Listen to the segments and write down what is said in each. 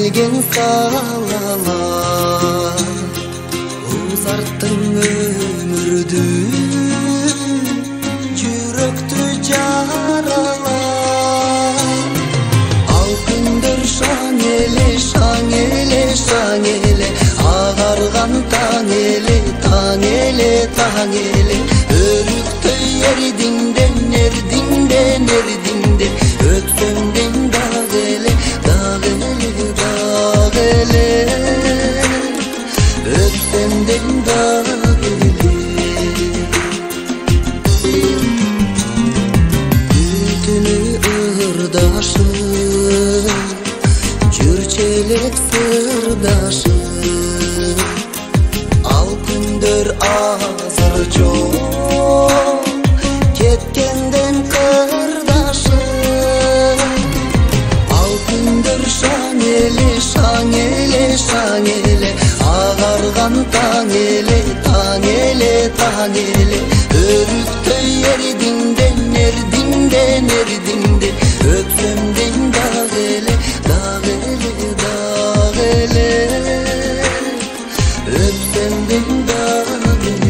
келген салалар узарттың өмүрдү жүрөктү жаралар ал күндөр шаң эле шаң эле шаң эле агарган таң эле таң эле таң эле өрүктөй эрдиңден эрдиңден эрдиңден өтсөңден дагы эле дагы эле дагы эле өтсөңден дагы эле күтүнү ырдашып жүрчү элек сырдашып ал күндөр азыр жок кеткенден кырдашып ал күндөр шаң эле шаң эле шаң эле агарган таң эле таң эле таң эле өрүктөй эрдиңден эрдиңден эрдиңден өтсөңден дагы эле дагы эле дагы эле өтсөңден дагы эле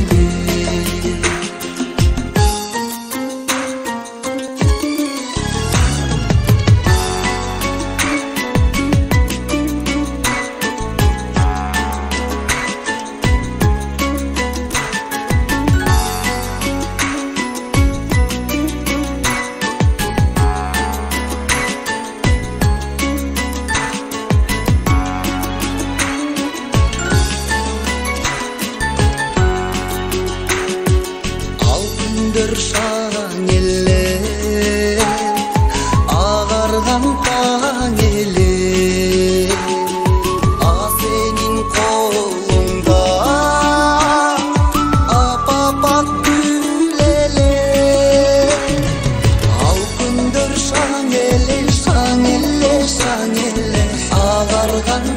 күндөр шаң эле агарган таң эле а сенин колуңда апапак гүл эле ал күндөр шаң эле шаң эле шаң эле агарган